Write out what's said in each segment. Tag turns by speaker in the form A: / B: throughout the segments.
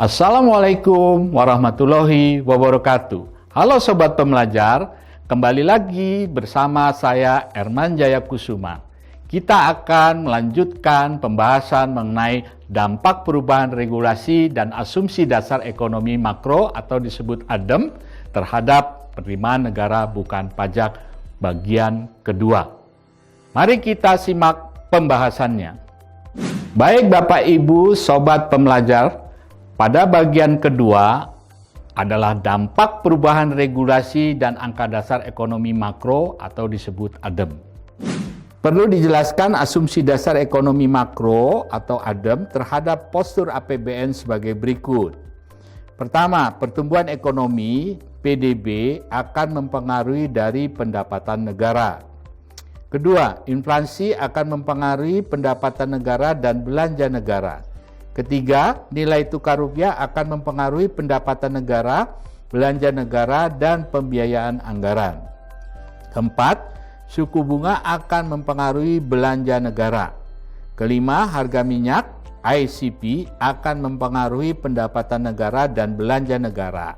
A: Assalamualaikum warahmatullahi wabarakatuh. Halo Sobat Pembelajar, kembali lagi bersama saya Erman Jaya Kusuma. Kita akan melanjutkan pembahasan mengenai dampak perubahan regulasi dan asumsi dasar ekonomi makro atau disebut ADEM terhadap penerimaan negara bukan pajak bagian kedua. Mari kita simak pembahasannya. Baik Bapak Ibu Sobat Pembelajar, pada bagian kedua adalah dampak perubahan regulasi dan angka dasar ekonomi makro atau disebut ADEM. Perlu dijelaskan asumsi dasar ekonomi makro atau ADEM terhadap postur APBN sebagai berikut. Pertama, pertumbuhan ekonomi PDB akan mempengaruhi dari pendapatan negara. Kedua, inflasi akan mempengaruhi pendapatan negara dan belanja negara. Ketiga, nilai tukar rupiah akan mempengaruhi pendapatan negara, belanja negara, dan pembiayaan anggaran. Keempat, suku bunga akan mempengaruhi belanja negara. Kelima, harga minyak ICP akan mempengaruhi pendapatan negara dan belanja negara.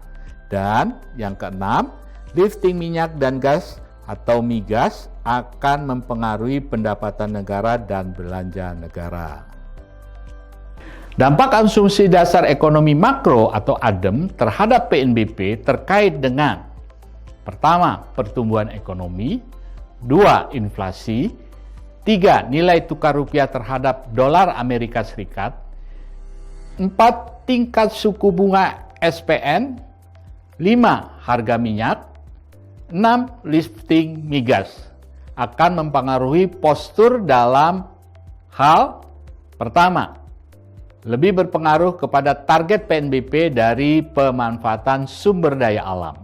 A: Dan yang keenam, lifting minyak dan gas atau migas akan mempengaruhi pendapatan negara dan belanja negara. Dampak asumsi dasar ekonomi makro atau ADEM terhadap PNBP terkait dengan: pertama, pertumbuhan ekonomi; dua, inflasi; tiga, nilai tukar rupiah terhadap dolar Amerika Serikat; empat, tingkat suku bunga SPN; lima, harga minyak; enam, lifting migas. Akan mempengaruhi postur dalam hal: pertama, lebih berpengaruh kepada target PNBP dari pemanfaatan sumber daya alam.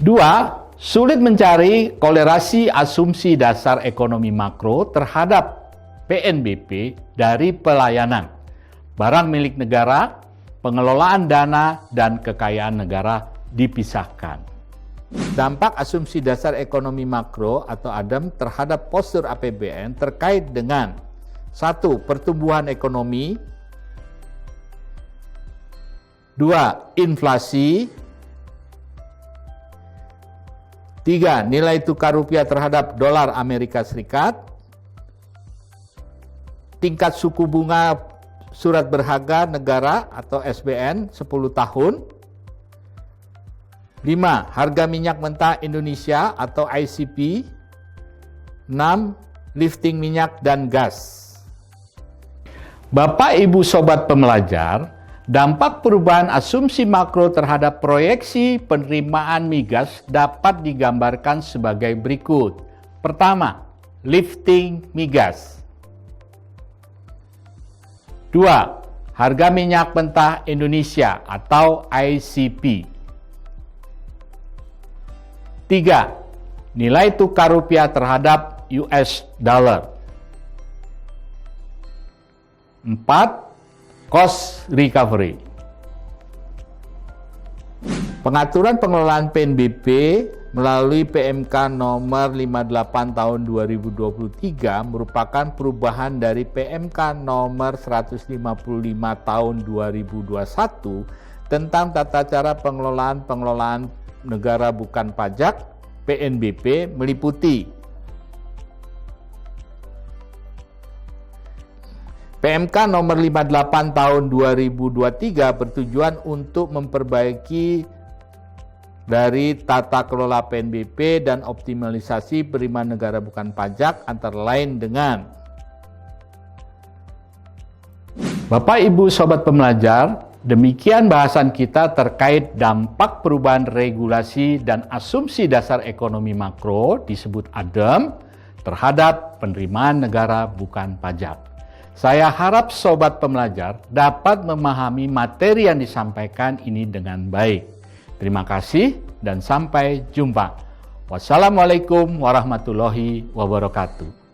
A: Dua, sulit mencari kolerasi asumsi dasar ekonomi makro terhadap PNBP dari pelayanan, barang milik negara, pengelolaan dana, dan kekayaan negara dipisahkan. Dampak asumsi dasar ekonomi makro atau ADEM terhadap postur APBN terkait dengan: satu, pertumbuhan ekonomi; dua, inflasi; tiga, nilai tukar rupiah terhadap dolar Amerika Serikat; tingkat suku bunga surat berharga negara atau SBN 10 tahun; lima, harga minyak mentah Indonesia atau ICP; enam, lifting minyak dan gas. Bapak Ibu Sobat Pembelajar, dampak perubahan asumsi makro terhadap proyeksi penerimaan migas dapat digambarkan sebagai berikut. Pertama, lifting migas. Dua, harga minyak mentah Indonesia atau ICP. Tiga, nilai tukar rupiah terhadap US dollar. Empat, cost recovery. Pengaturan pengelolaan PNBP melalui PMK nomor 58 tahun 2023 merupakan perubahan dari PMK nomor 155 tahun 2021 tentang tata cara pengelolaan negara bukan pajak PNBP meliputi: PMK nomor 58 tahun 2023 bertujuan untuk memperbaiki dari tata kelola PNBP dan optimalisasi penerimaan negara bukan pajak antara lain dengan: Bapak Ibu Sobat Pembelajar, demikian bahasan kita terkait dampak perubahan regulasi dan asumsi dasar ekonomi makro disebut ADEM terhadap penerimaan negara bukan pajak. Saya harap Sobat Pembelajar dapat memahami materi yang disampaikan ini dengan baik. Terima kasih dan sampai jumpa. Wassalamualaikum warahmatullahi wabarakatuh.